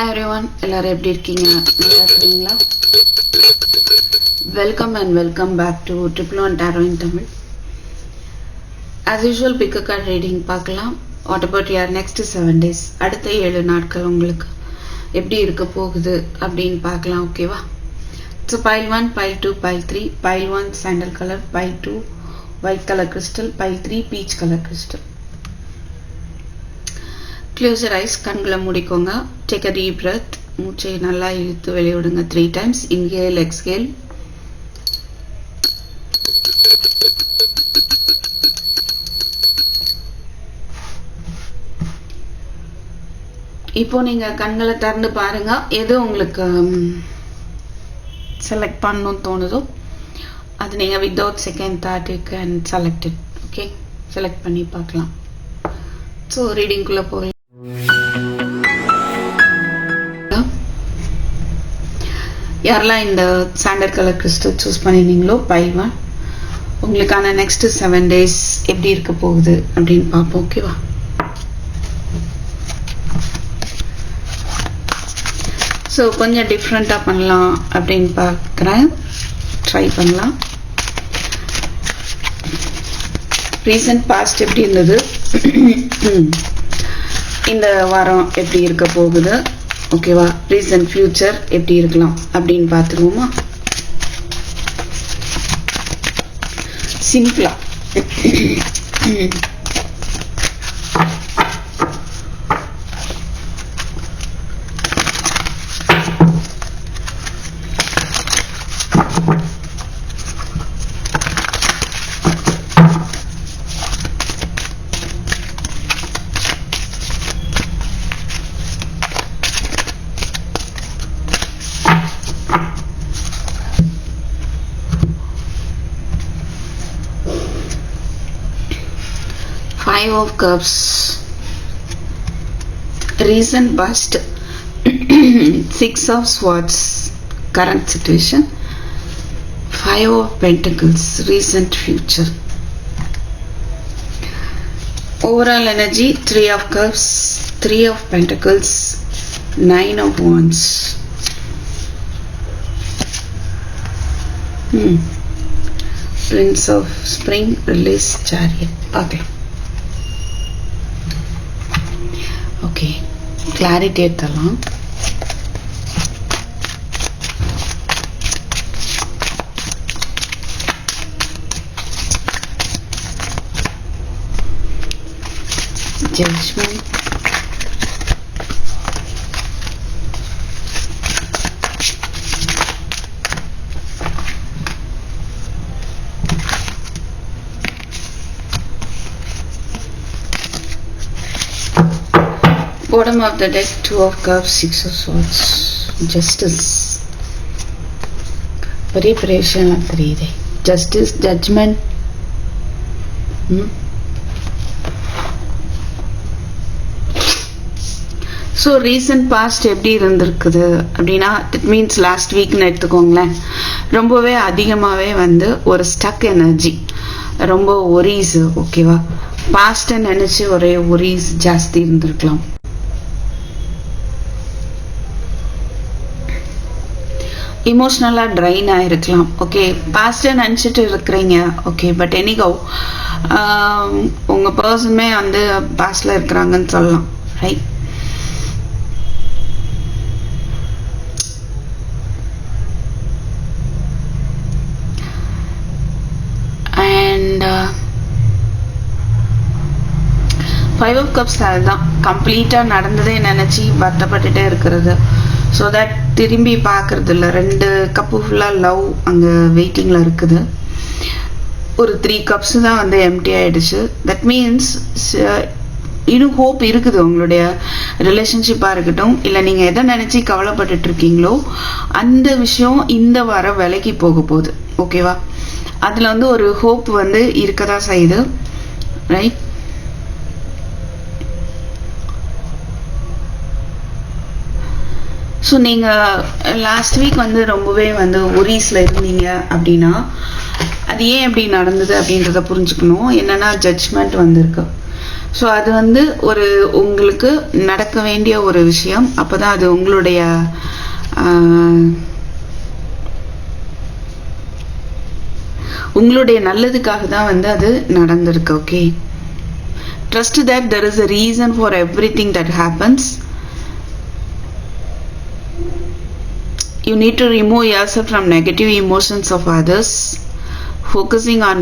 Hi everyone, எல்லாரும் எப்படி இருக்கீங்க? நல்லா இருக்கீங்களா? Welcome and welcome back to Triple One Tarot in Tamil. As usual, pick a card reading பார்க்கலாம். What about your next 7 days? அடுத்த 7 நாட்கள் உங்களுக்கு எப்படி இருக்க போகுது அப்படின்னு பார்க்கலாம், ஓகேவா? So pile 1, pile 2, pile 3. Pile 1 sandal color, pile 2 white color crystal, pile 3 peach color crystal. Close your eyes, கண்களை மூடிக்கோங்க. Take a deep breath. மூச்சை நல்லா இழுத்து வெளிய விடுங்க 3 times. Inhale, exhale. இப்போ நீங்க கண்களை திறந்து பாருங்க. எது உங்களுக்கு செலக்ட் பண்ணணும்னு தோணுதோ அது நீங்க without second thought you can select it. Okay, select பண்ணி பார்க்கலாம். ஸோ ரீடிங்குள்ளே போகலாம். யாரெல்லாம் இந்த சாண்டல் கலர் கிறிஸ்டல் சூஸ் பண்ணிருந்தீங்களோ பைல் 1 உங்களுக்கான நெக்ஸ்ட் 7 days எப்படி இருக்க போகுது அப்படின்னு பார்ப்போம், ஓகேவா? ஸோ கொஞ்சம் டிஃப்ரெண்ட்டாக பண்ணலாம் அப்படின்னு பார்க்குறேன். ட்ரை பண்ணலாம். ரீசன்ட் பாஸ்ட் எப்படி இருந்தது, இந்த வாரம் எப்படி இருக்க போகுது, ஓகேவா? ரீசன்ட் ஃபியூச்சர் எப்படி இருக்கலாம் அப்படின்னு பார்த்துருவோமா? சிம்பிளா Five of Cups, recent past, 6 of Swords, current situation, 5 of Pentacles, recent future. Overall energy, 3 of Cups, 3 of Pentacles, 9 of Wands. Prince of Spring, release, Chariot. Okay. Okay, clarity எடுத்துடலாம். Judgement, bottom of the deck, 2 of Cups, 6 of Swords, Justice, preparation, 3 day, Justice, Judgment. So recent past எப்படி இருந்திருக்குது அப்படின்னா it means last வீக்னு எடுத்துக்கோங்களேன். ரொம்பவே அதிகமாகவே ஒரு stuck energy, ரொம்ப worries, ஓகேவா? பாஸ்ட்டை நினச்சி ஒரே ஒரீஸ் ஜாஸ்தி இருந்திருக்கலாம். இமோஷ்னலாக ட்ரைன் ஆகிருக்கலாம், ஓகே? பாஸ்ட்டை நினச்சிட்டு இருக்கிறீங்க, ஓகே? பட் எனிகோ உங்கள் பர்சனுமே பாஸ்டில் இருக்கிறாங்கன்னு சொல்லலாம், ரைட்? அண்ட் 5 of Cups அதுதான் கம்ப்ளீட்டாக நடந்ததே நினச்சி வருத்தப்பட்டுட்டே இருக்கிறது. ஸோ தட் திரும்பி பார்க்கறது இல்லை. 2 கப்பு ஃபுல்லாக லவ் அங்கே வெயிட்டிங்கில் இருக்குது. ஒரு 3 cups தான் எம்டி ஆகிடுச்சு. தட் மீன்ஸ் இன்னும் ஹோப் இருக்குது உங்களுடைய ரிலேஷன்ஷிப்பாக இருக்கட்டும், இல்லை நீங்கள் எதை நினச்சி கவலைப்பட்டுட்டு இருக்கீங்களோ அந்த விஷயம் இந்த வாரம் விலகி போக போகுது, ஓகேவா? அதில் ஒரு ஹோப் இருக்க தான் செய்யுது, ரைட்? ஸோ நீங்கள் லாஸ்ட் வீக் ரொம்பவே ஒரீஸில் இருந்தீங்க அப்படின்னா அது ஏன் எப்படி நடந்தது அப்படின்றத புரிஞ்சுக்கணும். என்னென்னா ஜட்ஜ்மெண்ட் வந்திருக்கு. ஸோ அது வந்து ஒரு உங்களுக்கு நடக்க வேண்டிய ஒரு விஷயம். அப்பதான் அது உங்களுடைய நல்லதுக்காக தான் வந்து அது நடந்திருக்கு. Okay, trust that there is a reason for everything that happens. You need to remove yourself from negative emotions of others, focusing on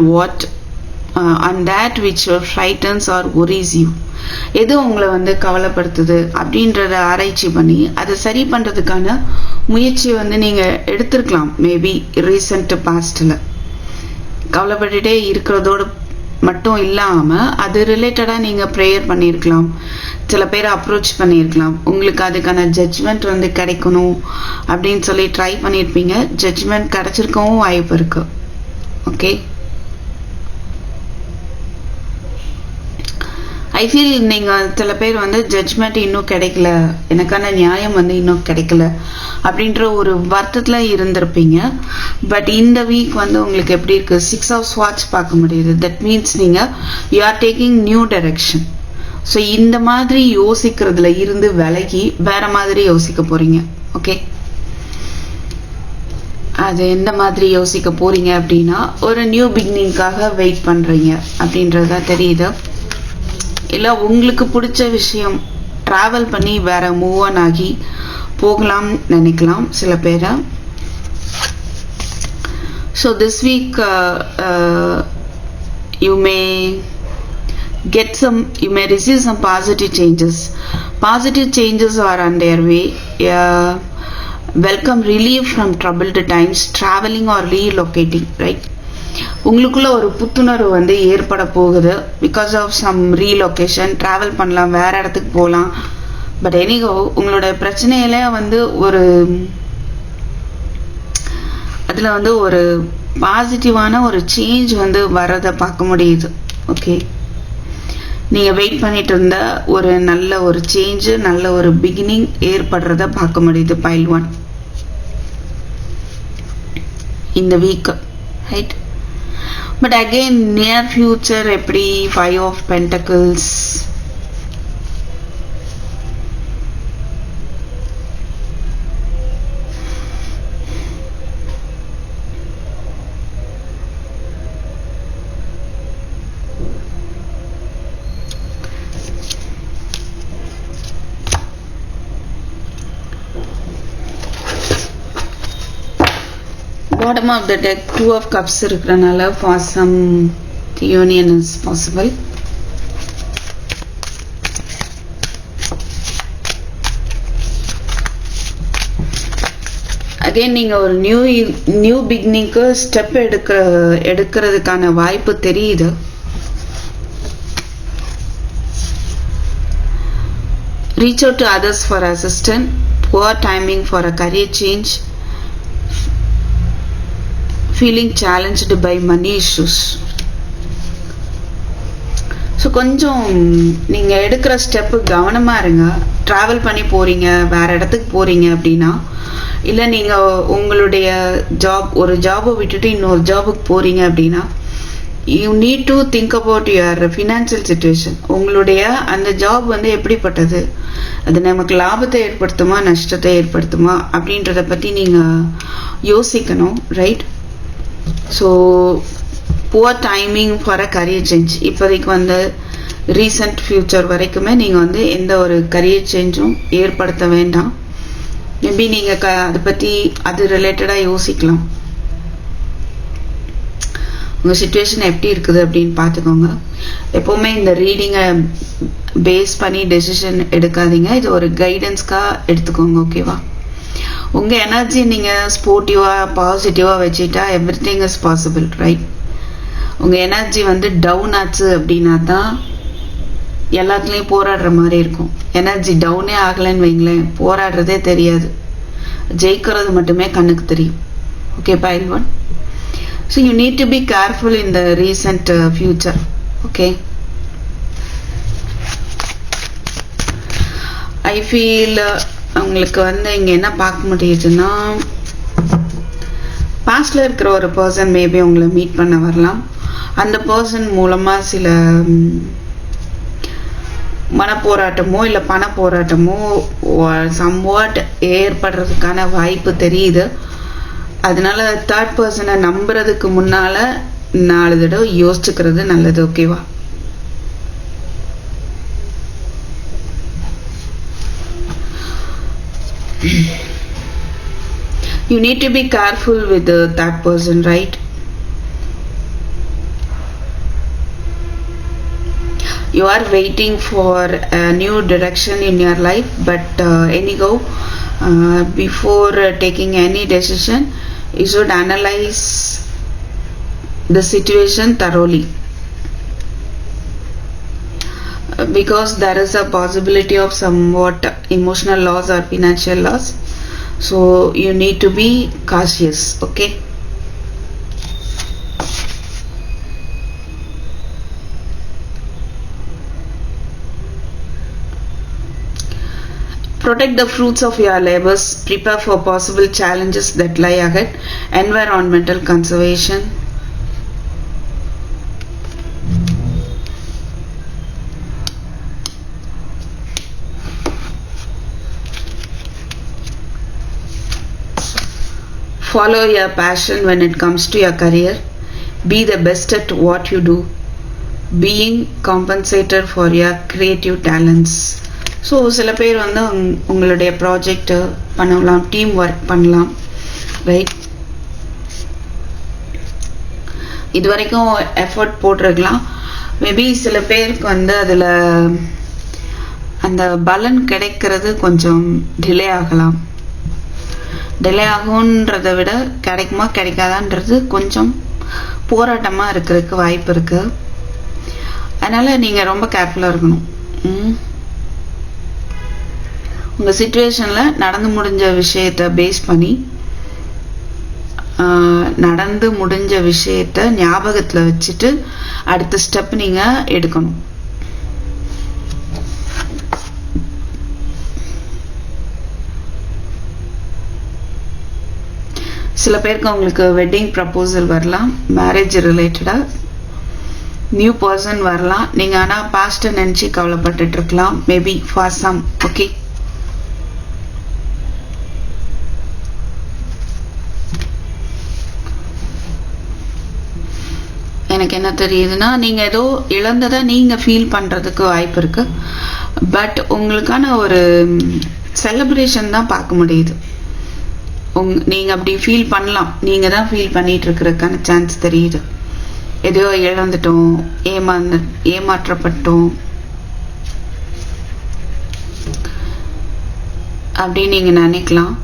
that which frightens or worries you. எது உங்களை வந்து கவலைப்படுத்துது அப்படின்றத ஆராய்ச்சி பண்ணி அதை சரி பண்றதுக்கான முயற்சி வந்து நீங்க எடுத்திருக்கலாம். மேபி ரீசெண்ட் பாஸ்ட்ல கவலைப்பட்டுட்டே இருக்கிறதோட மட்டும் இல்லாம அது ரிலேட்டடா நீங்க ப்ரேயர் பண்ணியிருக்கலாம், சில பேரை அப்ரோச் பண்ணியிருக்கலாம். உங்களுக்கு அதுக்கான ஜட்ஜ்மெண்ட் வந்து கிடைக்கணும் அப்படின்னு சொல்லி ட்ரை பண்ணியிருப்பீங்க. ஜட்ஜ்மெண்ட் கிடைச்சிருக்கவும் வாய்ப்பு இருக்கு. ஓகே, ஐ ஃபீல் நீங்கள் சில பேர் வந்து ஜட்ஜ்மெண்ட் இன்னும் கிடைக்கல, எனக்கான நியாயம் வந்து இன்னும் கிடைக்கல அப்படின்ற ஒரு வருத்தத்தில் இருந்திருப்பீங்க. பட் இந்த வீக் வந்து உங்களுக்கு எப்படி இருக்குது? 6 of Swords பார்க்க முடியுது. தட் மீன்ஸ் நீங்கள் you are taking new direction. So இந்த மாதிரி யோசிக்கிறதுல இருந்து விலகி வேற மாதிரி யோசிக்க போறீங்க. ஓகே, அது எந்த மாதிரி யோசிக்க போறீங்க அப்படின்னா ஒரு நியூ பிகினிங்காக வெயிட் பண்ணுறீங்க அப்படின்றத தெரியுது. இல்லை உங்களுக்கு பிடிச்ச விஷயம் ட்ராவல் பண்ணி வேற மூவ் ஆன் ஆகி போகலாம் நினைக்கலாம் சில பேரை. So this week you may receive some positive changes. Positive changes are on their way. Welcome relief from troubled times, traveling or relocating, right? உங்களுக்குள்ள ஒரு புத்துணர்வு வந்து ஏற்பட போகுது. Because of some relocation, travel பண்ணலாம், வேற இடத்துக்கு போகலாம். பட் எனிகோ உங்களோட பிரச்சனையில வந்து அதில் வந்து ஒரு பாசிட்டிவான ஒரு சேஞ்ச் வந்து வர்றதை பார்க்க முடியுது. ஓகே, நீங்கள் வெயிட் பண்ணிட்டு இருந்த ஒரு நல்ல ஒரு சேஞ்சு, நல்ல ஒரு பிகினிங் ஏற்படுறத பார்க்க முடியுது. Pile 1 இந்த week, right? But again near future எப்படி? 5 of Pentacles, bottom of the deck 2 of Cups இருக்கிறனால for some union is possible. Again நீங்க ஒரு நியூ பிகினிங்க்கு ஸ்டெப் எடுக்கிறதுக்கான வாய்ப்பு தெரியுது. Reach out to others for assistance. Poor timing for a career change. Feeling challenged by money issues. So கொஞ்சம் நீங்கள் எடுக்கிற step கவனமாக இருங்க. ட்ராவல் பண்ணி போகிறீங்க, வேறு இடத்துக்கு போகிறீங்க அப்படின்னா, இல்லை நீங்கள் உங்களுடைய ஒரு ஜாபை விட்டுட்டு இன்னொரு ஜாபுக்கு போகிறீங்க அப்படின்னா, you need to think about your financial situation. உங்களுடைய அந்த ஜாப் வந்து எப்படிப்பட்டது, அது நமக்கு லாபத்தை ஏற்படுத்துமா நஷ்டத்தை ஏற்படுத்துமா அப்படின்றத பற்றி நீங்கள் யோசிக்கணும், right? So poor timing for a career change. இப்போதைக்கு வந்து ரீசன்ட் ஃபியூச்சர் வரைக்குமே நீங்கள் வந்து எந்த ஒரு கரியர் சேஞ்சும் ஏற்படுத்த வேண்டாம். மேபி நீங்கள் அதை பற்றி அது ரிலேட்டடாக யோசிக்கலாம். உங்கள் சுச்சுவேஷன் எப்படி இருக்குது அப்படின்னு பார்த்துக்கோங்க. எப்போவுமே இந்த ரீடிங்கை பேஸ் பண்ணி டெசிஷன் எடுக்காதீங்க. இது ஒரு கைடன்ஸ்க்காக எடுத்துக்கோங்க, ஓகேவா? உங்கள் எனர்ஜி நீங்கள் ஸ்போர்ட்டிவாக பாசிட்டிவாக வச்சுட்டா every thing is possible, right? உங்கள் எனர்ஜி வந்து டவுன் ஆச்சு அப்படின்னா தான் எல்லாத்துலேயும் போராடுற மாதிரி இருக்கும். எனர்ஜி டவுனே ஆகலைன்னு வைங்களேன், போராடுறதே தெரியாது, ஜெயிக்கிறது மட்டுமே கண்ணுக்கு தெரியும். Okay, Pile 1. So you need to be careful in the recent future. Okay, I feel உங்களுக்கு வந்து இங்கே என்ன பார்க்க முடியுதுன்னா, பாஸ்டில் இருக்கிற ஒரு பர்சன் மேபி உங்களை மீட் பண்ண வரலாம். அந்த பர்சன் மூலமாக சில மனப்போராட்டமோ இல்லை பண போராட்டமோ சம்வாட் ஏற்படுறதுக்கான வாய்ப்பு தெரியுது. அதனால தேர்ட் பர்சனை நம்புறதுக்கு முன்னால 4 தடவை யோசிச்சுக்கிறது நல்லது. ஓகேவா? You need to be careful with that person, right? You are waiting for a new direction in your life, but anyhow, before taking any decision, you should analyze the situation thoroughly, because there is a possibility of somewhat emotional loss or financial loss, so you need to be cautious. Okay? Protect the fruits of your labors. Prepare for possible challenges that lie ahead. Environmental conservation. Follow your passion when it comes to your career. Be the best at what you do. Being compensated for your creative talents. So சில பேர் வந்து உங்களுடைய project பண்ணலாம், team work பண்ணலாம், right? இது வரைக்கும் effort போட்டிருக்கலாம். Maybe சில பேருக்கு வந்து அதில் அந்த பலன் கிடைக்கிறது கொஞ்சம் டிலே ஆகலாம். டிலே ஆகுன்றதை விட கிடைக்குமா கிடைக்காதான்றது கொஞ்சம் போராட்டமாக இருக்கிறதுக்கு வாய்ப்பு இருக்குது. அதனால் நீங்கள் ரொம்ப கேர்ஃபுல்லாக இருக்கணும். உங்கள் சிச்சுவேஷனில் நடந்து முடிஞ்ச விஷயத்தை பேஸ் பண்ணி நடந்து முடிஞ்ச விஷயத்தை ஞாபகத்தில் வச்சுட்டு அடுத்த ஸ்டெப் நீங்கள் எடுக்கணும். சில பேருக்கு உங்களுக்கு வெட்டிங் ப்ரப்போசல் வரலாம், மேரேஜ் ரிலேட்டடாக நியூ பர்சன் வரலாம். நீங்கள் ஆனால் பாஸ்ட்டை நினச்சி கவலைப்பட்டுட்டு இருக்கலாம், மேபி ஃபார் சம். ஓகே, எனக்கு என்ன தெரியுதுன்னா, நீங்கள் ஏதோ இழந்ததை நீங்கள் ஃபீல் பண்ணுறதுக்கு வாய்ப்பு இருக்குது. பட் உங்களுக்கான ஒரு செலிப்ரேஷன் தான் பார்க்க முடியுது. நீங்கள் அப்படி ஃபீல் பண்ணலாம், நீங்கள் தான் ஃபீல் பண்ணிட்டு இருக்கிறதுக்கான சான்ஸ் தெரியுது. எதையோ இழந்துட்டோம், ஏமாற்றப்பட்டோம் அப்படின்னு நீங்கள் நினைக்கலாம்.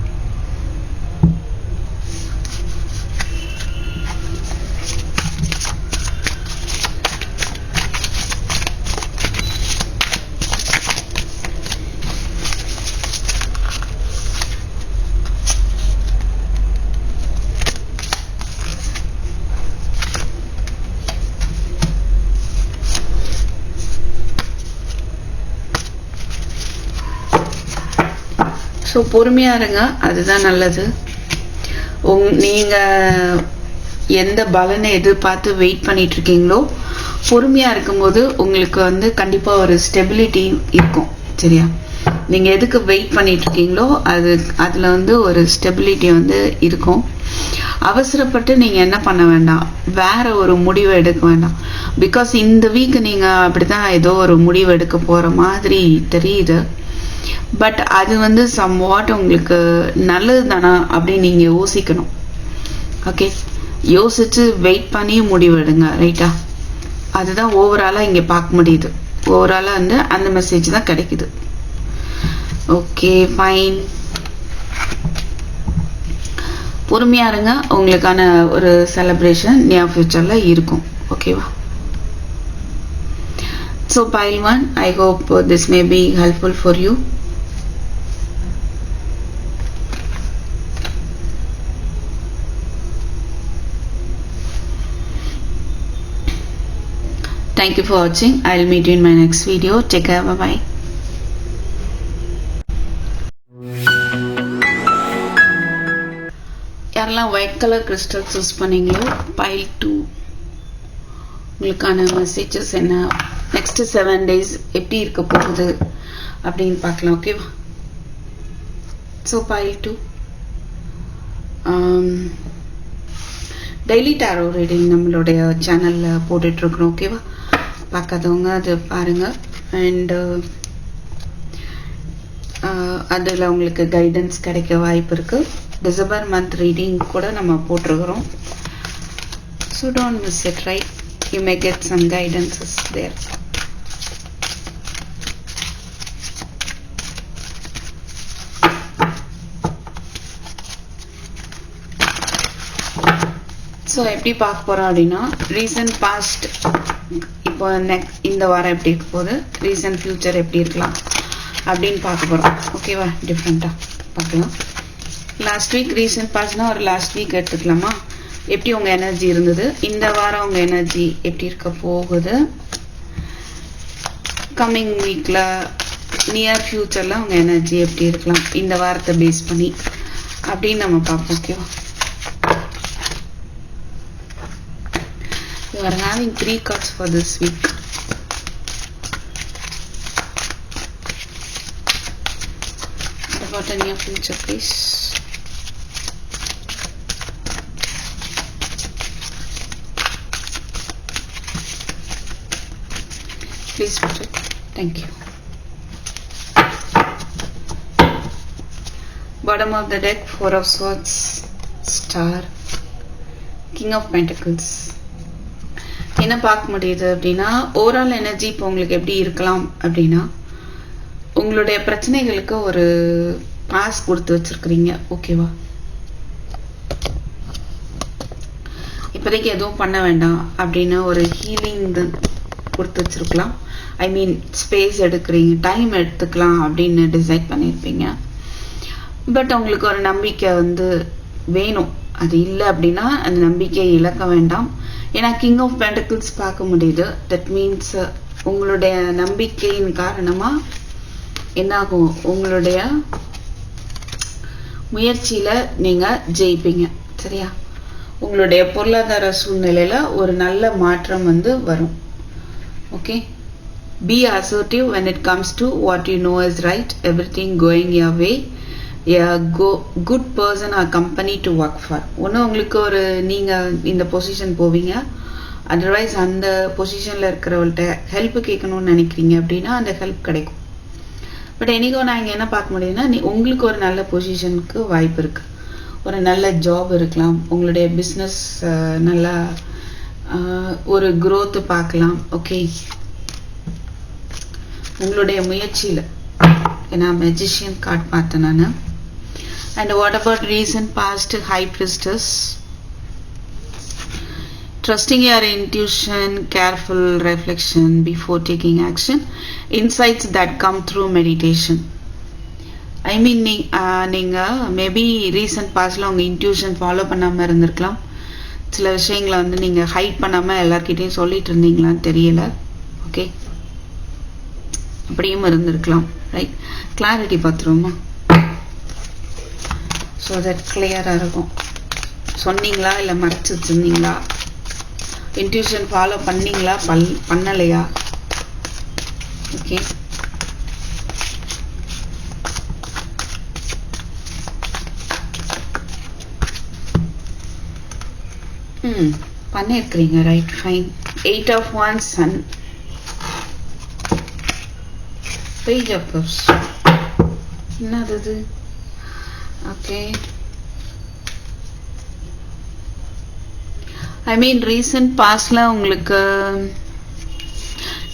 ஸோ பொறுமையாக இருங்க, அதுதான் நல்லது. நீங்கள் எந்த பலனை எதிர்பார்த்து வெயிட் பண்ணிட்டு இருக்கீங்களோ, பொறுமையாக இருக்கும்போது உங்களுக்கு வந்து கண்டிப்பாக ஒரு ஸ்டெபிலிட்டி இருக்கும். சரியா? நீங்கள் எதுக்கு வெயிட் பண்ணிட்டு இருக்கீங்களோ அதில் வந்து ஒரு ஸ்டெபிலிட்டி வந்து இருக்கும். அவசரப்பட்டு நீங்கள் என்ன பண்ண வேண்டாம், வேற ஒரு முடிவை எடுக்க வேண்டாம். பிகாஸ் இந்த வீக் நீங்கள் அப்படி தான் ஏதோ ஒரு முடிவு எடுக்க போகிற மாதிரி தெரியுது. பட் அது வந்து சம்வாட் உங்களுக்கு நல்லது தானா அப்படின்னு நீங்கள் யோசிக்கணும். ஓகே, யோசிச்சு வெயிட் பண்ணி முடிவெடுங்க. ரைட்டா? அதுதான் ஓவராலாக இங்கே பார்க்க முடியுது. ஓவராலாக வந்து அந்த மெசேஜ் தான் கிடைக்குது. Okay, fine. பொறுமையாக இருங்க, உங்களுக்கான ஒரு செலிப்ரேஷன் நியர் ஃபியூச்சரில் இருக்கும். ஓகேவா? So pile 1, I hope this may be helpful for you. Thank you for watching. I'll meet you in my next video. Take care. Bye bye. யாரெல்லாம் ஒயிட் கலர் கிறிஸ்டல்ஸ் யூஸ் பண்ணீங்களோ, pile 2 உங்களுக்கான messages என்ன next 7 days எப்படி இருக்க போகுது அப்படின்னு பார்க்கலாம். ஓகேவா? So pile 2 daily tarot reading நம்மளுடைய சேனலில் போட்டுட்ருக்குறோம். ஓகேவா? பார்க்காதவங்க அது பாருங்கள். அண்டு அதில் உங்களுக்கு கைடன்ஸ் கிடைக்க வாய்ப்பு இருக்குது. டிசம்பர் மந்த் ரீடிங் கூட நம்ம போட்டிருக்கிறோம். So don't miss it, right? You may get some guidances there. So எப்படி பார்க்க போகிறோம் அப்படின்னா, ரீசன்ட் பாஸ்ட் இப்போ இந்த வாரம் எப்படி இருக்க போகுது, ரீசன்ட் ஃபியூச்சர் எப்படி இருக்கலாம் அப்படின்னு பார்க்க போகிறோம். ஓகேவா? டிஃப்ரெண்ட்டாக பார்க்கலாம். லாஸ்ட் வீக் ரீசன்ட் பாஸ்ட்னா ஒரு லாஸ்ட் வீக் எடுத்துக்கலாமா? எப்படி உங்கள் எனர்ஜி இருந்தது, இந்த வாரம் உங்கள் எனர்ஜி எப்படி இருக்க போகுது, கம்மிங் வீக்கில் நியர் ஃபியூச்சரில் உங்கள் எனர்ஜி எப்படி இருக்கலாம் இந்த வாரத்தை பேஸ் பண்ணி அப்படின்னு நம்ம பார்ப்போம். ஓகேவா? You are having 3 cards for this week. What about in your future, please? Please put it. Thank you. Bottom of the deck, 4 of Swords, Star, King of Pentacles. என்ன பார்க்க முடியுது அப்படின்னா, ஓவரால் எனர்ஜி இப்போ உங்களுக்கு எப்படி இருக்கலாம் அப்படின்னா, உங்களுடைய பிரச்சனைகளுக்கு ஒரு பாஸ் கொடுத்து வச்சிருக்கிறீங்க. ஓகேவா? இப்போதைக்கு எதுவும் பண்ண வேண்டாம் அப்படின்னு ஒரு ஹீலிங் கொடுத்து வச்சிருக்கலாம். ஐ மீன் ஸ்பேஸ் எடுக்கிறீங்க, டைம் எடுத்துக்கலாம் அப்படின்னு டிசைட் பண்ணியிருப்பீங்க. பட் உங்களுக்கு ஒரு நம்பிக்கை வேணும். அது இல்லை அப்படின்னா அந்த நம்பிக்கையை இழக்க வேண்டாம். ஏன்னா கிங் ஆஃப் பென்டக்கிள்ஸ் பார்க்க முடியுது. தட் மீன்ஸ் உங்களுடைய நம்பிக்கையின் காரணமாக என்னாகும், உங்களுடைய முயற்சியில் நீங்கள் ஜெயிப்பீங்க. சரியா? உங்களுடைய பொருளாதார சூழ்நிலையில் ஒரு நல்ல மாற்றம் வரும். Okay? Be assertive when it comes to what you know is right, everything going your way. Good person or company to work for. ஒன்று உங்களுக்கு நீங்கள் இந்த பொசிஷன் போவீங்க. அதர்வைஸ் அந்த பொசிஷனில் இருக்கிறவள்கிட்ட ஹெல்ப் கேட்கணும்னு நினைக்கிறீங்க அப்படின்னா அந்த ஹெல்ப் கிடைக்கும். பட் என்னைக்கோ நான் இங்கே என்ன பார்க்க முடியுதுன்னா, உங்களுக்கு ஒரு நல்ல பொசிஷனுக்கு வாய்ப்பு இருக்குது. ஒரு நல்ல ஜாப் இருக்கலாம், உங்களுடைய பிஸ்னஸ் நல்லா ஒரு growth பார்க்கலாம். ஓகே? உங்களுடைய முயற்சியில். ஏன்னா மெஜிஷியன் கார்டு பார்த்தேன் நான். And what about recent past High Priestess? Trusting your intuition, careful reflection before taking action, insights that come through meditation. I mean, நீங்கள் மேபி ரீசன்ட் பாஸ்டில் உங்கள் இன்ட்யூஷன் ஃபாலோ பண்ணாமல் இருந்திருக்கலாம். சில விஷயங்களை நீங்கள் ஹைட் பண்ணாமல் எல்லார்கிட்டையும் சொல்லிட்டு இருந்தீங்களான்னு தெரியல. ஓகே? அப்படியும் இருந்திருக்கலாம். ரைட்? கிளாரிட்டி பார்த்துருவோமா? ஸோ தட் கிளியராக இருக்கும். சொன்னீங்களா இல்லை மறைச்சி வச்சுருந்தீங்களா? இன்ட்யூஷன் ஃபாலோ பண்ணீங்களா பண்ணலையா? ஓகே? பண்ணியிருக்கிறீங்க. Right, fine. 8 of Wands, Sun, Page of Cups. என்னது? Okay. I mean recent past உங்களுக்கு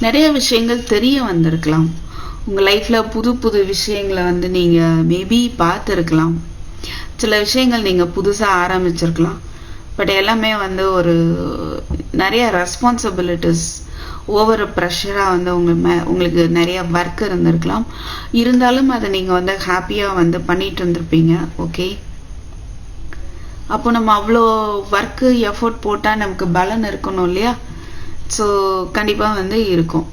நிறைய விஷயங்கள் தெரிய வந்திருக்கலாம். உங்கள் லைஃப்பில் புது புது விஷயங்களை நீங்கள் மேபி பார்த்துருக்கலாம். சில விஷயங்கள் நீங்கள் புதுசாக ஆரம்பிச்சிருக்கலாம். பட் எல்லாமே ஒரு நிறைய ரெஸ்பான்சிபிலிட்டிஸ், ஓவர் ப்ரெஷராக உங்களுக்கு நிறைய ஒர்க் இருந்திருக்கலாம். இருந்தாலும் அதை நீங்கள் ஹாப்பியாக பண்ணிட்டு இருந்திருப்பீங்க. ஓகே? அப்போ நம்ம அவ்வளோ ஒர்க்கு எஃபோர்ட் போட்டால் நமக்கு பலன் இருக்கணும் இல்லையா? ஸோ கண்டிப்பாக இருக்கும்.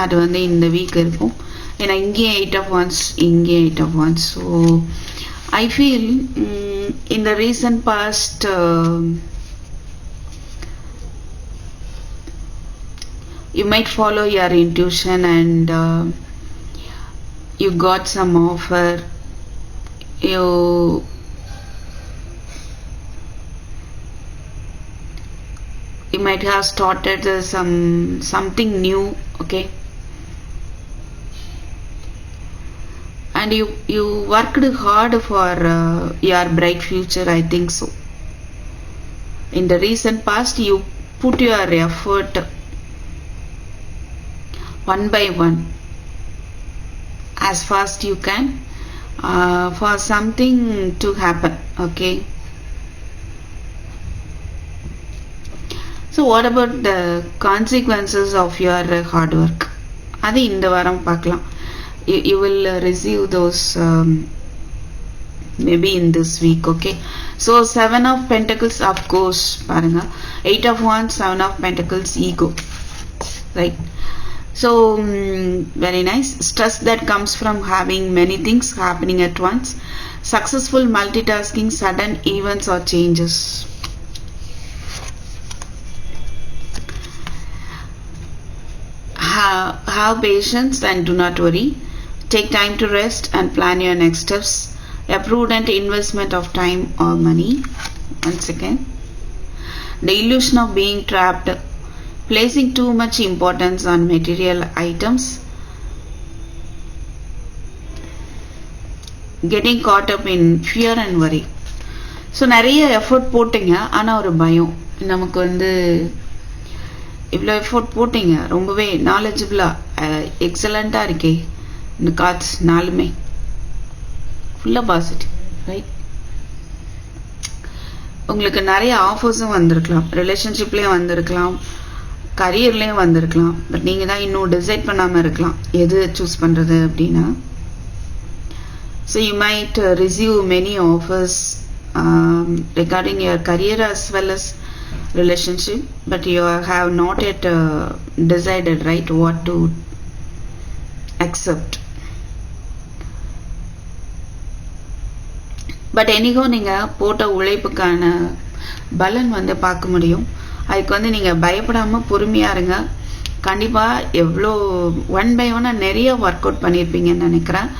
அது இந்த வீக் இருக்கும். ஏன்னா இங்கேயும் 8 of Wands, இங்கேயும் 8 of Wands. So I feel இந்த recent past You might follow your intuition and you got some offer. You might have started something new, okay, and you worked hard for your bright future. I think so. In the recent past, you put your effort one by one as fast you can for something to happen, okay. So what about the consequences of your hard work? அது இந்த வாரம் பார்க்கலாம். You will receive those maybe in this week, okay. So 7 of Pentacles, of course, பாருங்க. 8 of Wands, 7 of Pentacles, ego, right? So very nice. Stress that comes from having many things happening at once. Successful multitasking, sudden events or changes. Have patience and do not worry. Take time to rest and plan your next steps. A prudent investment of time or money. Once again, the illusion of being trapped, placing too much importance on material items, getting caught up in fear and worry. So நிறைய effort போட்டிங்க, ஆனால் ஒரு பயம். நமக்கு வந்து இவ்வளோ effort போட்டிங்க, ரொம்பவே நாலேஜபிளாக எக்ஸலண்ட்டாக இருக்கே இந்த கார்ட்ஸ் நாலுமே. ஃபுல்லாக பாசிட்டிவ், ரைட். உங்களுக்கு நிறைய ஆஃபர்ஸும் வந்திருக்கலாம், ரிலேஷன்ஷிப்லேயும் வந்திருக்கலாம், கரியர்லேயும் வந்திருக்கலாம். பட் நீங்கள் தான் இன்னும் டிசைட் பண்ணாமல் இருக்கலாம் எது சூஸ் பண்ணுறது அப்படின்னா. So you might receive many offers regarding your career as well as relationship, but you have not yet decided, right, what to accept. But anyhow நீங்கள் போட்ட உழைப்புக்கான பலன் வந்து பார்க்க முடியும். அதுக்கு வந்து நீங்கள் பயப்படாமல் பொறுமையாக இருங்க. கண்டிப்பாக எவ்வளோ ஒன் பை ஒன்னாக நிறைய ஒர்க் அவுட் பண்ணியிருப்பீங்கன்னு நினைக்கிறேன்.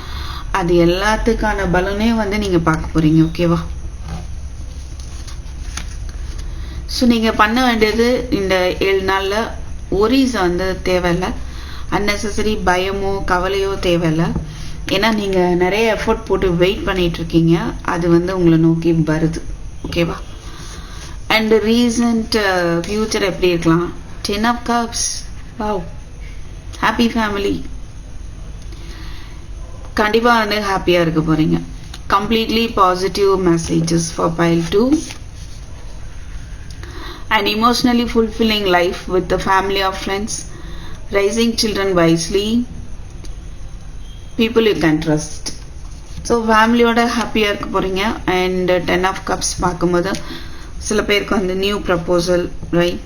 அது எல்லாத்துக்கான பலனே வந்து நீங்கள் பார்க்க போகிறீங்க, ஓகேவா. ஸோ நீங்கள் பண்ண வேண்டியது இந்த 7 நாளில் ஒரீஸ் வந்து தேவையில்லை, அன்னெசரி பயமோ கவலையோ தேவையில்லை. ஏன்னா நீங்கள் நிறைய எஃபோர்ட் போட்டு வெயிட் பண்ணிகிட்ருக்கீங்க, அது வந்து உங்களை நோக்கி வருது, ஓகேவா. அண்ட் ரீசன்ட் ஃபியூச்சர் எப்படி இருக்கலாம்? 10 of Cups, wow, happy family. கண்டிப்பாக வந்து ஹாப்பியாக இருக்க போகிறீங்க. Completely positive messages for pile 2. An emotionally fulfilling life with the family of friends, raising children wisely, people you can trust. So ஃபேமிலியோட ஹாப்பியாக இருக்க போகிறீங்க. அண்ட் 10 of Cups பார்க்கும்போது சில பேருக்கு வந்து நியூ ப்ரப்போசல், ரைட்.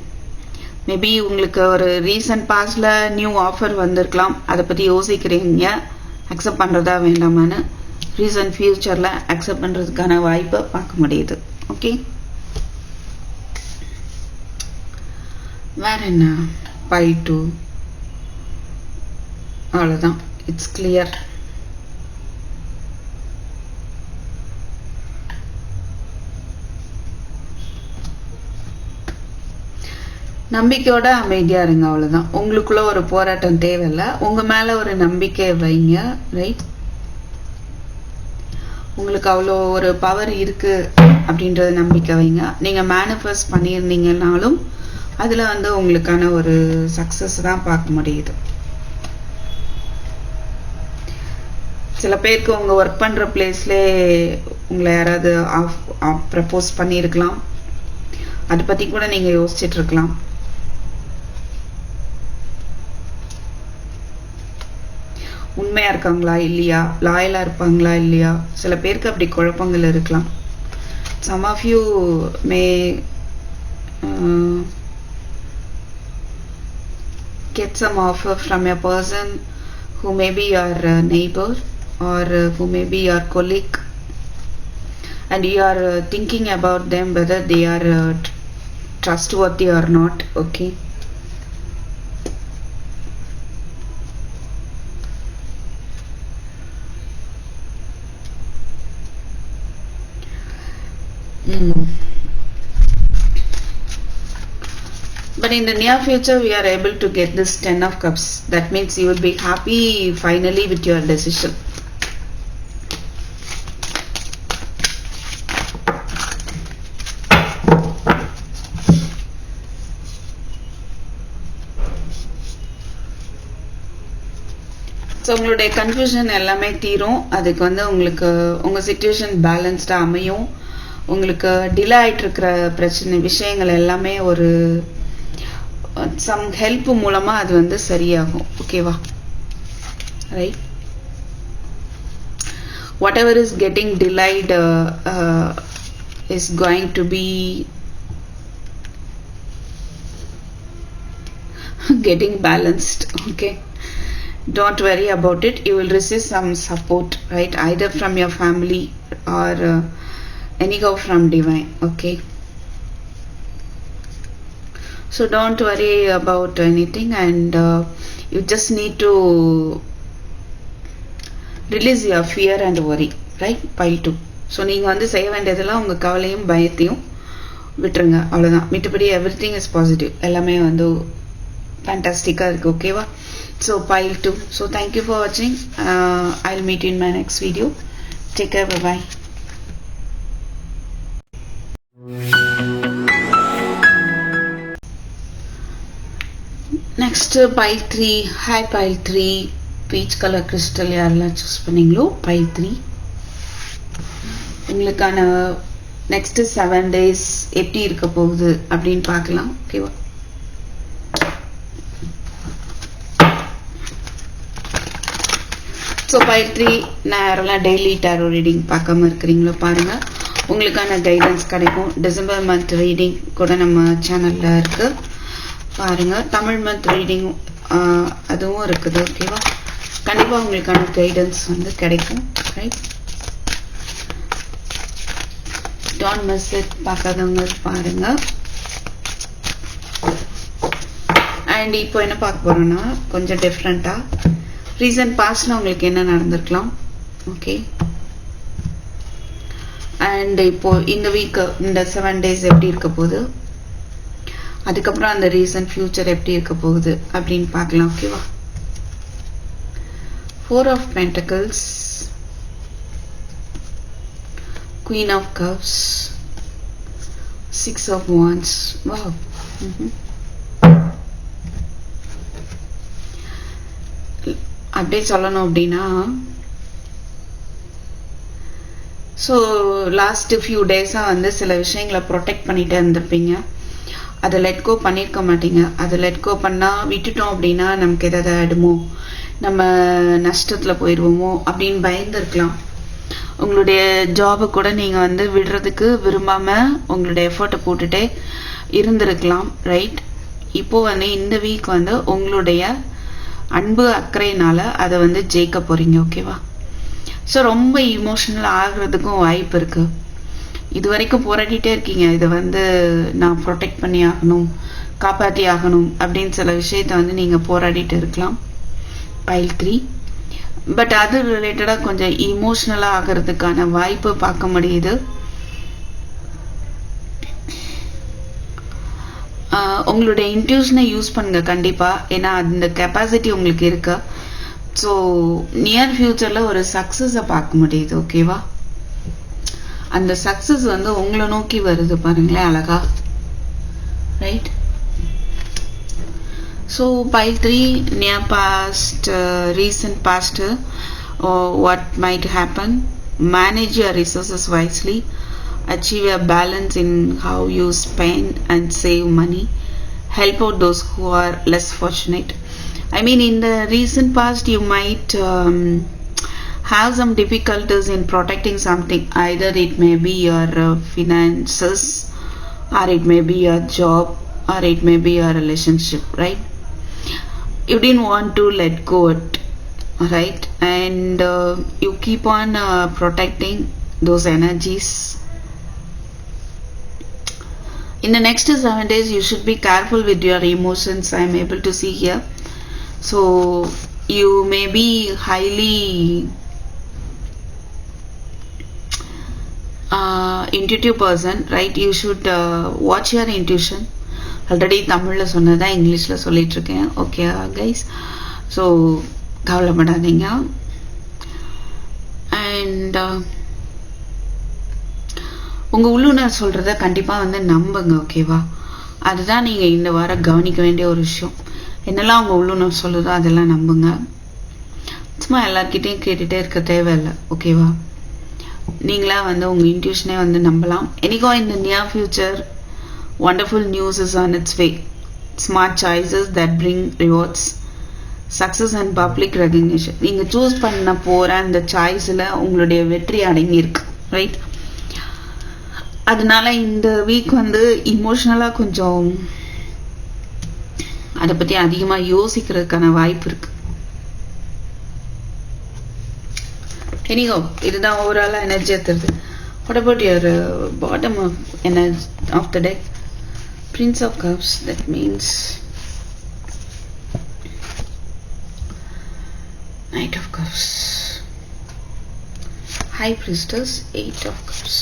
மேபி உங்களுக்கு ஒரு ரீசன்ட் பாஸ்டில் நியூ ஆஃபர் வந்திருக்கலாம், அதை பற்றி யோசிக்கிறீங்க அக்செப்ட் பண்ணுறதா வேண்டாமான்னு. ரீசன்ட் ஃபியூச்சரில் அக்செப்ட் பண்ணுறதுக்கான வாய்ப்பை பார்க்க முடியுது, ஓகே. வேற என்ன? pile 2 அவ்வளோதான், இட்ஸ் கிளியர். நம்பிக்கையோட அமைதியாக இருங்க, அவ்வளோதான். உங்களுக்குள்ள ஒரு போராட்டம் தேவையில்லை, உங்கள் மேலே ஒரு நம்பிக்கை வைங்க, ரைட். உங்களுக்கு அவ்வளோ ஒரு பவர் இருக்குது அப்படின்றது நம்பிக்கை வைங்க. நீங்கள் மேனிஃபெஸ்ட் பண்ணியிருந்தீங்கன்னாலும் அதில் வந்து உங்களுக்கான ஒரு சக்ஸஸ் தான் பார்க்க முடியுது. சில பேருக்கு உங்கள் ஒர்க் பண்ணுற பிளேஸ்லேயே உங்களை யாராவது ப்ரப்போஸ் பண்ணியிருக்கலாம், அதை பற்றி கூட நீங்கள் யோசிச்சுட்டு இருக்கலாம். உண்மையாக இருக்காங்களா இல்லையா, லாயலாக இருப்பாங்களா இல்லையா, சில பேருக்கு அப்படி குழப்பங்கள் இருக்கலாம். Some of you may get some offer from a person who may be your neighbor or who may be your colleague, and you are thinking about them whether they are trustworthy or not, okay. Mm. But in the near future, we are able to get this 10 of cups. That means you will be happy finally with your decision. So உங்களுடைய confusion எல்லாமே தீரும். அதுக்கு வந்து உங்களுக்கு உங்கள் situation பேலன்ஸ்டாக அமையும். உங்களுக்கு டிலே ஆகிட்டு இருக்கிற பிரச்சனை விஷயங்கள் எல்லாமே ஒரு சம் ஹெல்ப் மூலமாக அது வந்து சரியாகும். ஓகேவா? Right. Whatever is getting delight is going to be getting balanced. Okay, don't worry about it. You will receive some support, right? Either from your family or anyhow from divine. Okay, so don't worry about anything, and you just need to release your fear and worry, right? Pile 2. So நீங்கள் வந்து செய்ய வேண்டியதெல்லாம் உங்கள் கவலையும் பயத்தையும் விட்டுருங்க, அவ்வளோதான். மித்தபடி எவ்ரி திங் இஸ் பாசிட்டிவ், எல்லாமே வந்து ஃபேண்டாஸ்டிக்காக இருக்குது. ஓகேவா? So pile 2. So thank you for வாட்சிங். I'll meet you in my next video. Take care. Bye-bye. Next pile 3. Hi pile 3. Peach color crystal யாரெல்லாம் சூஸ் பண்ணீங்களோ pile 3. உங்களுக்கான நெக்ஸ்ட் 7 days எப்படி இருக்க போகுது அப்படின்னு பார்க்கலாம். ஓகேவா? ஸோ pile 3 நான் யாரெல்லாம் டெய்லி டாரோ ரீடிங் பார்க்காம இருக்கிறீங்களோ பாருங்கள், உங்களுக்கான கைடன்ஸ் கிடைக்கும். டிசம்பர் மந்த் ரீடிங் கூட நம்ம சேனலில் இருக்குது, பாருங்கள். தமிழ் மந்த் ரீடிங் அதுவும் இருக்குது. ஓகேவா? கண்டிப்பாக உங்களுக்கான கைடன்ஸ் வந்து கிடைக்கும். Right, don't miss it. பார்க்காதவங்க பாருங்கள். அண்ட் இப்போ என்ன பார்க்க போகிறோன்னா கொஞ்சம் டிஃப்ரெண்ட்டாக ரீசன்ட் பாஸ்ட்ல உங்களுக்கு என்ன நடந்திருக்கலாம். ஓகே, அண்ட் இப்போ இந்த வீக் இந்த 7 days எப்படி இருக்க போகுது, அதுக்கப்புறம் அந்த ரீசன்ட் ஃபியூச்சர் எப்படி இருக்க போகுது அப்படின்னு பார்க்கலாம். ஓகேவா? 4 of Pentacles, Queen of Cups, 6 of Wands. Wow. அப்படியே சொல்லணும் அப்படின்னா, ஸோ லாஸ்ட் ஃபியூ டேஸாக வந்து சில விஷயங்களை ப்ரொடெக்ட் பண்ணிகிட்டே இருந்திருப்பீங்க. அதை லெட் கோ பண்ணியிருக்க மாட்டீங்க. அதை லெட் கோ பண்ணால் விட்டுட்டோம் அப்படின்னா நமக்கு எதாவது ஆகிடுமோ, நம்ம நஷ்டத்தில் போயிடுவோமோ அப்படின்னு பயந்துருக்கலாம். உங்களுடைய ஜாபை கூட நீங்கள் வந்து விடுறதுக்கு விரும்பாமல் உங்களுடைய எஃபர்ட்டை போட்டுகிட்டே இருந்திருக்கலாம். ரைட், இப்போது வந்து இந்த வீக் வந்து உங்களுடைய அன்பு அக்கறையினால அதை வந்து ஜெயிக்க போறீங்க. ஓகேவா? ஸோ ரொம்ப இமோஷனல் ஆகுறதுக்கும் வாய்ப்பு இருக்கு. இது வரைக்கும் போராடிட்டே இருக்கீங்க, இதை வந்து நான் ப்ரொடெக்ட் பண்ணி ஆகணும், காப்பாற்றி ஆகணும் அப்படின்னு சில விஷயத்த வந்து நீங்கள் போராடிட்டு இருக்கலாம். pile 3. பட் அது ரிலேட்டடாக கொஞ்சம் இமோஷ்னலாக ஆகிறதுக்கான வாய்ப்பு பார்க்க முடியுது. உங்களுடைய இன்ட்யூஷனை யூஸ் பண்ணுங்க கண்டிப்பாக, ஏன்னா அந்த கெப்பாசிட்டி உங்களுக்கு இருக்கு. ஸோ நியர் ஃபியூச்சரில் ஒரு சக்ஸஸை பார்க்க முடியுது. ஓகேவா? அந்த சக்ஸஸ் வந்து உங்களை நோக்கி வருது பாருங்களேன், அழகா. Right, so pile 3 near past, recent past, what might happen. Manage your resources wisely. Achieve a balance in how you spend and save money. Help out those who are less fortunate. I mean, in the recent past you might have some difficulties in protecting something. Either it may be your finances, or it may be your job, or it may be your relationship, right? You didn't want to let go it, right? And you keep on protecting those energies. In the next 7 days you should be careful with your emotions, I am able to see here. So you may be highly intuitive person, right? You should watch your intuition. Already தமிழில் சொன்னதான் இங்கிலீஷில் சொல்லிட்டு இருக்கேன். Okay guys, so கவலைப்படாதீங்க. And உங்கள் உள்ளுணர் சொல்கிறத கண்டிப்பாக வந்து நம்புங்க. ஓகேவா? அதுதான் நீங்கள் இந்த வாரம் கவனிக்க வேண்டிய ஒரு விஷயம். என்னெல்லாம் உங்கள் உள்ளுணர் சொல்லுதோ அதெல்லாம் நம்புங்க. சும்மா எல்லார்கிட்டையும் கேட்டுகிட்டே இருக்க தேவையில்லை. ஓகேவா? நீங்களா வந்து உங்கள் இன்ட்யூஷனே வந்து நம்பலாம். எனக்கோ இந்த near future wonderful news is on its way. Smart choices that bring rewards, success and public recognition. நீங்கள் சூஸ் பண்ண போகிற அந்த சாய்ஸில் உங்களுடைய வெற்றி அடங்கியிருக்கு, ரைட்? அதனால இந்த வீக் வந்து இமோஷ்னலாக கொஞ்சம் அதை பற்றி அதிகமாக யோசிக்கிறதுக்கான வாய்ப்பு இருக்கு. எனிகோ இதுதான் ஓவராலாக எனர்ஜியாக தருது. What about your bottom of energy of the deck? Prince of Cups, that means Knight of Cups, High Priestess, Eight of Cups.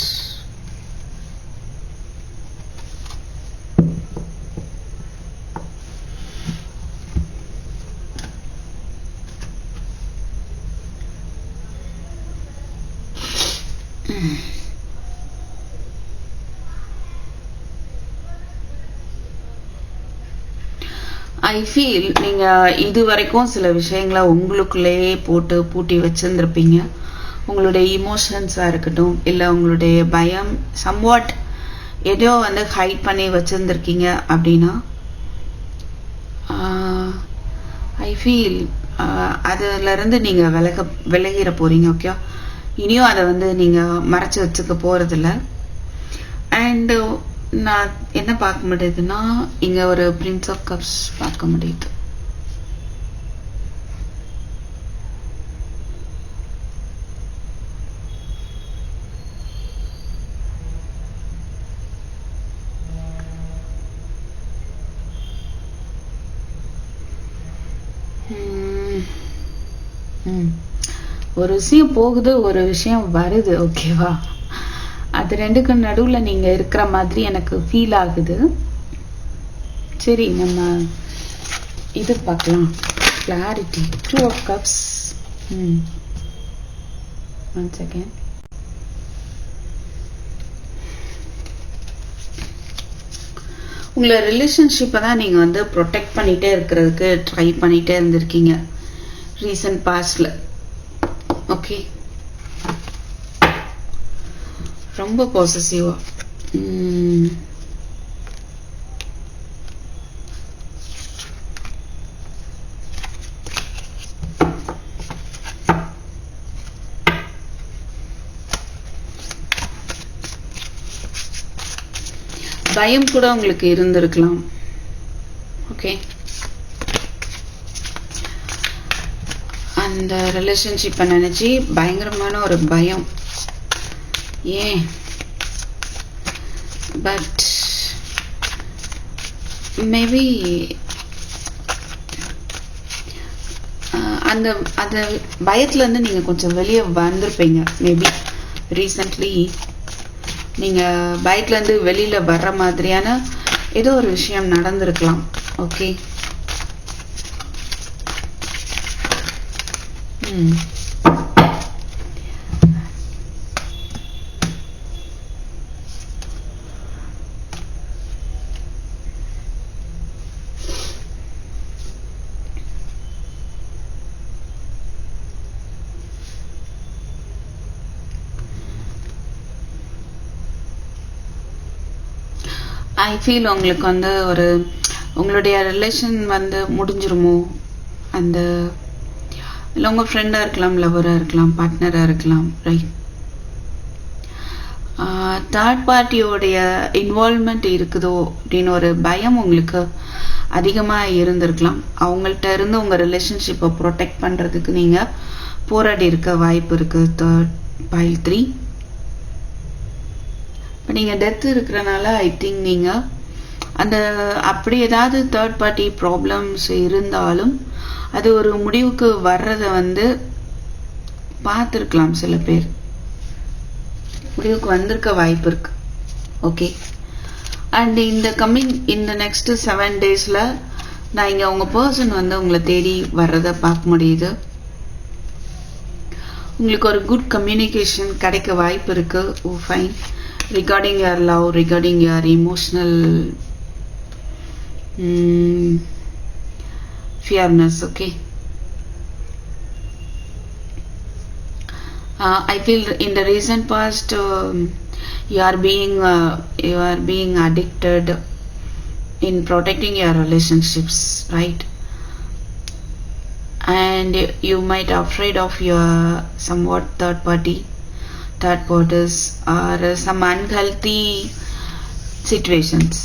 I feel நீங்கள் இது வரைக்கும் சில விஷயங்களை உங்களுக்குள்ளேயே போட்டு பூட்டி வச்சுருந்துருப்பீங்க. உங்களுடைய இமோஷன்ஸாக இருக்கட்டும், இல்லை உங்களுடைய பயம் சம்வாட் எதையோ வந்து ஹைட் பண்ணி வச்சுருந்துருக்கீங்க அப்படின்னா ஐ ஃபீல் அதிலிருந்து நீங்கள் விலகிற போகிறீங்க. ஓகே, இனியும் அதை வந்து நீங்கள் மறைச்சி வச்சுக்க போகிறதில்ல. அண்டு நான் என்ன பார்க்க முடியுதுன்னா, இங்கே ஒரு பிரின்ஸ் ஆஃப் கப்ஸ் பார்க்க முடியுது. ஒரு விஷயம் போகுது, ஒரு விஷயம் வருது. ஓகேவா? அது ரெண்டுக்கு நடுவில் நீங்கள் இருக்கிற மாதிரி எனக்கு ஃபீல் ஆகுது. சரி, நம்ம இது பார்க்கலாம். Clarity, two of cups. One second. உங்களை ரிலேஷன்ஷிப்பை தான் நீங்கள் வந்து ப்ரொடெக்ட் பண்ணிகிட்டே இருக்கிறதுக்கு ட்ரை பண்ணிகிட்டே இருந்திருக்கீங்க ரீசன்ட் பாஸ்டில். ஓகே, ரொம்ப பாசிட்டிவா. பயம் கூட உங்களுக்கு இருந்திருக்கலாம். ஓகே, அந்த ரிலேஷன்ஷிப்பை நினைச்சு பயங்கரமான ஒரு பயம். ஏன்? பட் மேபி அந்த அந்த பயத்துலேருந்து நீங்கள் கொஞ்சம் வெளியே வந்திருப்பீங்க. மேபி ரீசன்ட்லி நீங்கள் பயத்துலேருந்து வெளியில் வர்ற மாதிரியான ஏதோ ஒரு விஷயம் நடந்திருக்கலாம். ஓகே, ஐ ஃபீல் உங்களுக்கு வந்து ஒரு உங்களுடைய ரிலேஷன் வந்து முடிஞ்சிருமோ, அந்த இல்லை உங்கள் ஃப்ரெண்டாக இருக்கலாம், லவராக இருக்கலாம், பார்ட்னராக இருக்கலாம், ரைட்? தேர்ட் பார்ட்டியோடைய இன்வால்மெண்ட் இருக்குதோ அப்படின்னு ஒரு பயம் உங்களுக்கு அதிகமாக இருந்திருக்கலாம். அவங்கள்ட்ட இருந்து உங்கள் ரிலேஷன்ஷிப்பை ப்ரொடெக்ட் பண்ணுறதுக்கு நீங்கள் போராடி இருக்க வாய்ப்பு இருக்குது. Third file 3. இப்போ நீங்கள் டெத் இருக்கிறனால ஐ திங்க் நீங்கள் அந்த அப்படி ஏதாவது தேர்ட் பார்ட்டி ப்ராப்ளம்ஸ் இருந்தாலும் அது ஒரு முடிவுக்கு வர்றதை வந்து பார்த்துருக்கலாம் சில பேர். முடிவுக்கு வந்திருக்க வாய்ப்பு இருக்கு. ஓகே, அண்ட் இந்த நெக்ஸ்ட் 7 டேஸ்ல நான் இங்க உங்க பர்சன் வந்து உங்களை தேடி வர்றதை பார்க்க முடியுது. உங்களுக்கு ஒரு குட் கம்யூனிகேஷன் கிடைக்க வாய்ப்பு இருக்கு. Oh fine, regarding your love, regarding your emotional fairness. Okay, I feel in the recent past you are being addicted in protecting your relationships, right? And you might afraid of your somewhat third parties or some unhealthy situations,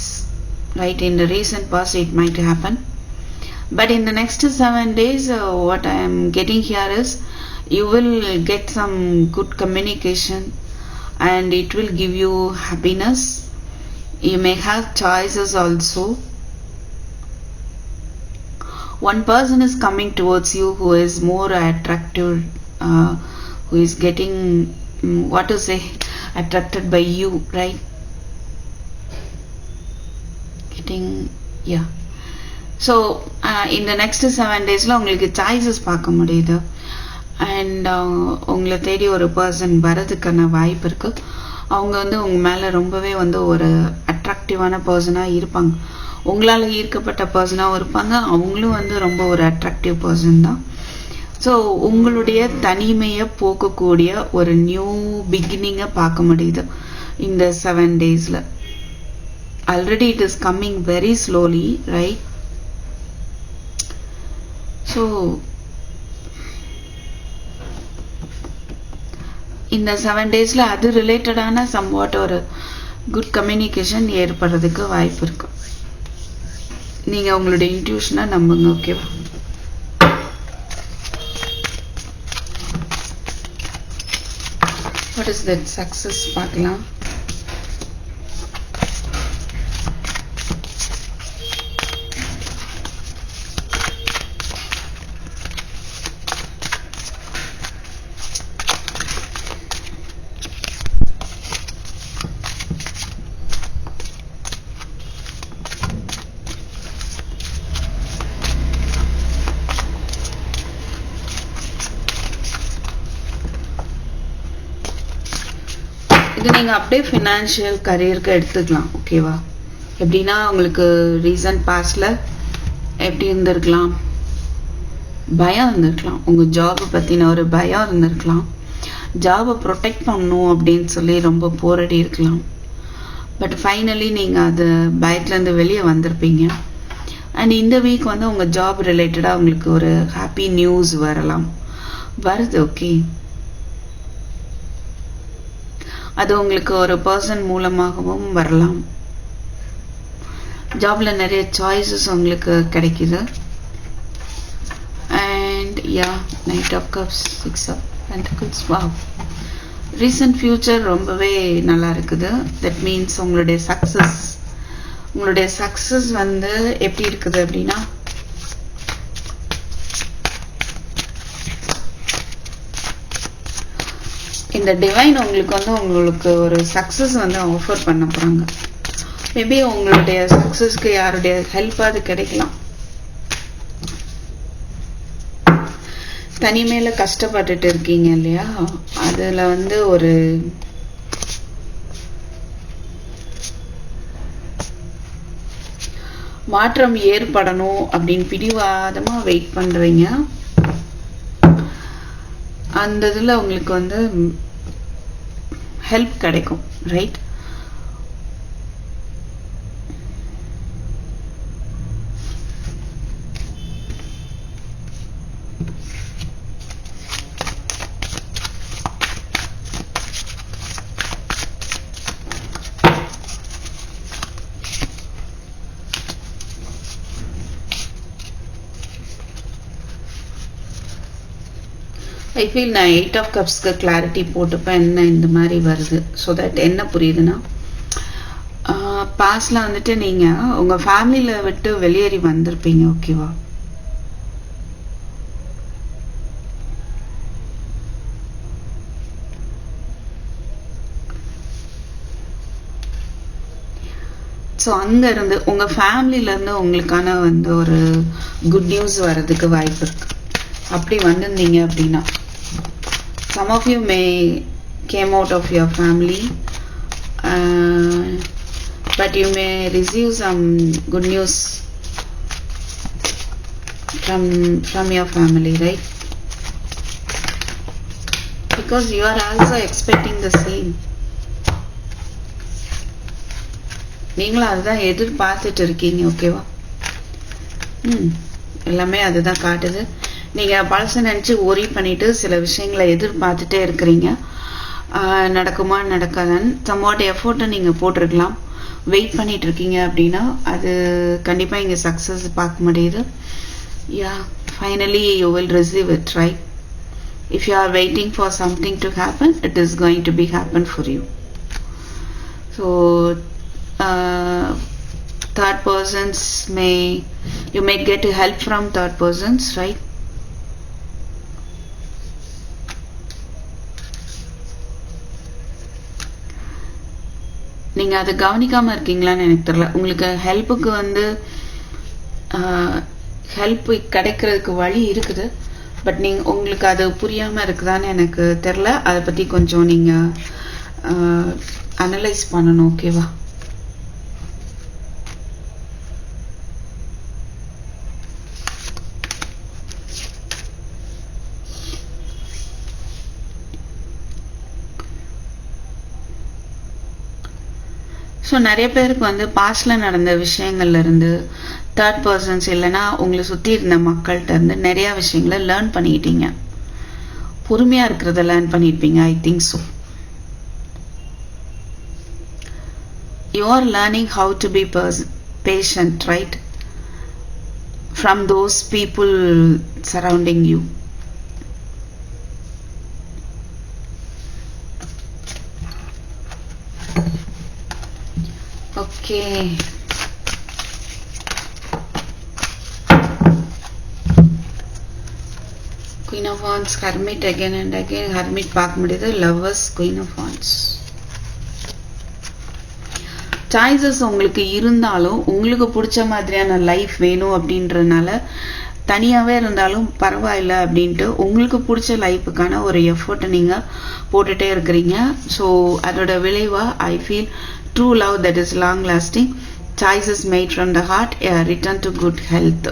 right? In the recent past it might happen, but in the next 7 days what I am getting here is you will get some good communication and it will give you happiness. You may have choices also. One person is coming towards you who is more attractive, who is getting what to say, attracted by you, right? So in the next 7 days la உங்களுக்கு choices பார்க்க முடியுது. And உங்களை தேடி ஒரு person வரதுக்கான வாய்ப்பு இருக்கு. அவங்க வந்து உங்க மேல ரொம்பவே வந்து ஒரு அட்ராக்டிவான பர்சனா இருப்பாங்க. உங்களால ஈர்க்கப்பட்ட பர்சனாகவும் இருப்பாங்க. அவங்களும் வந்து ரொம்ப ஒரு அட்ராக்டிவ் பர்சன் தான். ஸோ உங்களுடைய தனிமையை போக்கக்கூடிய ஒரு நியூ பிகினிங்கை பார்க்க முடியுது இந்த 7 டேஸ்ல. Already it is coming very slowly, right? So இந்த 7 டேஸ்ல அது ரிலேட்டடான சம்வாட் ஒரு குட் கம்யூனிகேஷன் ஏற்படுறதுக்கு வாய்ப்பு இருக்கு. நீங்க உங்களுடைய இன்ட்யூஷனை நம்புங்க. ஓகேவா? வாட் இஸ் தட் சக்சஸ் பார்க்கலாம். இது நீங்க அப்படியே ஃபினான்ஷியல் கரியருக்கு எடுத்துக்கலாம். ஓகேவா? எப்படின்னா உங்களுக்கு ரீசன்ட் பாஸ்ட்ல எப்படி இருந்திருக்கலாம், பயம் இருந்திருக்கலாம். உங்க ஜாபை பத்தின ஒரு பயம் இருந்திருக்கலாம். ஜாபை ப்ரொடெக்ட் பண்ணணும் அப்படின்னு சொல்லி ரொம்ப போராடி இருக்கலாம். பட் ஃபைனலி நீங்க அது பயத்துலேருந்து வெளியே வந்திருப்பீங்க. அண்ட் இந்த வீக் வந்து உங்க ஜாப் ரிலேட்டடா உங்களுக்கு ஒரு ஹாப்பி நியூஸ் வருது. ஓகே, அது உங்களுக்கு ஒரு பர்சன் மூலமாகவும் வரலாம். ஜாப்ல நிறைய சாய்ஸஸ் உங்களுக்கு கிடைக்குது. And yeah, knight of cups, 6 of pentacles. Wow, recent future ரொம்பவே நல்லா இருக்குது. தட் மீன்ஸ் உங்களுடைய சக்சஸ் வந்து எப்படி இருக்குது அப்படின்னா, இந்த டிவைன் உங்களுக்கு ஒரு சக்சஸ் வந்து ஆஃபர் பண்ண போறாங்க. மேபி உங்களுடைய சக்சஸ்க்கு யாருடைய ஹெல்ப் அது கிடைக்கலாம். தனிமையில கஷ்டப்பட்டுட்டு இருக்கீங்க இல்லையா, அதுல வந்து ஒரு மாற்றம் ஏற்படணும் அப்படின்னு பிடிவாதமா வெயிட் பண்றீங்க. அந்த இதுல உங்களுக்கு வந்து ஹெல்ப் கிடைக்கும், ரைட்? ஐ ஃபீல் நான் 8 ஆஃப் கப்ஸ்க்கு கிளாரிட்டி போட்டுப்பேன் என்ன இந்த மாதிரி வருது. ஸோ தட் என்ன புரியுதுன்னா, பாஸ்ட்ல வந்துட்டு நீங்க உங்க ஃபேமிலியில விட்டு வெளியேறி வந்திருப்பீங்க. ஓகேவா? ஸோ அங்கேருந்து உங்கள் ஃபேமிலியிலேருந்து உங்களுக்கான வந்து ஒரு குட் நியூஸ் வர்றதுக்கு வாய்ப்பு இருக்குது. அப்படி வந்திருந்தீங்க அப்படின்னா some of you may came out of your family, but you may receive some good news from your family, right? Because you are also expecting the same. நீங்களும் அதுதான் எதிர்பார்த்துட்டு இருக்கீங்க. ஓகேவா? எல்லாமே அதுதான் காட்டுது. நீங்கள் பழசை நினச்சி ஒரி பண்ணிவிட்டு சில விஷயங்களை எதிர்பார்த்துட்டே இருக்கிறீங்க. நடக்குமா நடக்காதான்னு சம்வாட் எஃபோர்ட்டை நீங்கள் போட்டிருக்கலாம். வெயிட் பண்ணிட்டு இருக்கீங்க அப்படின்னா அது கண்டிப்பாக இங்கே சக்ஸஸ் பார்க்க முடியுது. Yeah, finally you will receive it, right? If you are waiting for something to happen, it is going to be happen for you. So third persons you may get help from third persons, right? நீங்க அதை கவனிக்காம இருக்கீங்களான்னு எனக்கு தெரியல. உங்களுக்கு ஹெல்ப்புக்கு வந்து help கிடைக்கிறதுக்கு வழி இருக்குது, பட் உங்களுக்கு அது புரியாமல் இருக்குதான்னு எனக்கு தெரில. அதை பற்றி கொஞ்சம் நீங்கள் அனலைஸ் பண்ணணும். ஓகேவா? ஸோ நிறைய பேருக்கு வந்து பாஸ்டில் நடந்த விஷயங்கள்லேருந்து தேர்ட் பர்சன்ஸ் இல்லைன்னா உங்களை சுற்றி இருந்த மக்கள்கிட்ட இருந்து நிறையா விஷயங்களை லேர்ன் பண்ணிக்கிட்டீங்க. பொறுமையாக இருக்கிறத லேர்ன் பண்ணியிருப்பீங்க. I think so. You are learning how to be patient, right? From those people surrounding you. Okay. Queen of Wands, Hermit again and again. Hermit பார்க்க முடியுது. Lovers, Queen of Wands. Choices உங்களுக்கு இருந்தாலும் உங்களுக்கு பிடிச்ச மாதிரியான life வேணும் அப்படின்றதுனால தனியாகவே இருந்தாலும் பரவாயில்ல அப்படின்ட்டு உங்களுக்கு பிடிச்ச லைஃபுக்கான ஒரு எஃபோர்ட்டை நீங்கள் போட்டுகிட்டே இருக்கிறீங்க. ஸோ அதோட விளைவாக I feel true love that is long lasting, choices made from the heart, a return to good health.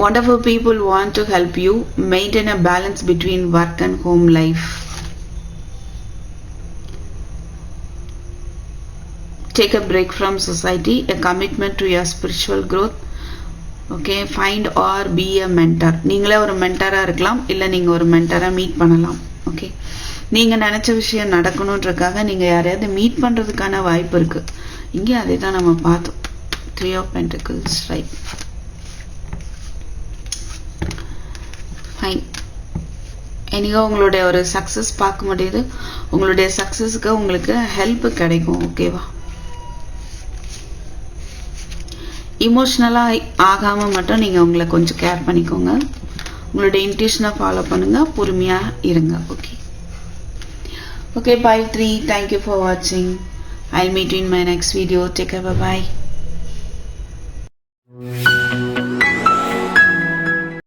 Wonderful people want to help you maintain a balance between work and home life. Take a break from society, a commitment to your spiritual growth. Okay, find or be a mentor. நீங்களே ஒரு மென்டராக இருக்கலாம், இல்லை நீங்கள் ஒரு மென்டராக meet பண்ணலாம். Okay, நீங்கள் நினச்ச விஷயம் நடக்கணுன்றதுக்காக நீங்கள் யாரையாவது மீட் பண்ணுறதுக்கான வாய்ப்பு இருக்குது. இங்கே அதே தான் நம்ம பார்த்தோம். 3 of Pentacles, ரைட்? ஃபைன். என்னைக்கோ உங்களுடைய ஒரு சக்ஸஸ் பார்க்க முடியுது. உங்களுடைய சக்ஸஸுக்கு உங்களுக்கு ஹெல்ப் கிடைக்கும். ஓகேவா? இமோஷ்னலாக ஆகாமல் மட்டும் நீங்கள் உங்களை கொஞ்சம் கேர் பண்ணிக்கோங்க. உங்களுடைய இன்ட்யூஷனை ஃபாலோ பண்ணுங்கள். பொறுமையாக இருங்க. Okay. Okay, bye 3. Thank you for watching. I'll meet you in my next video. Take care. Bye bye.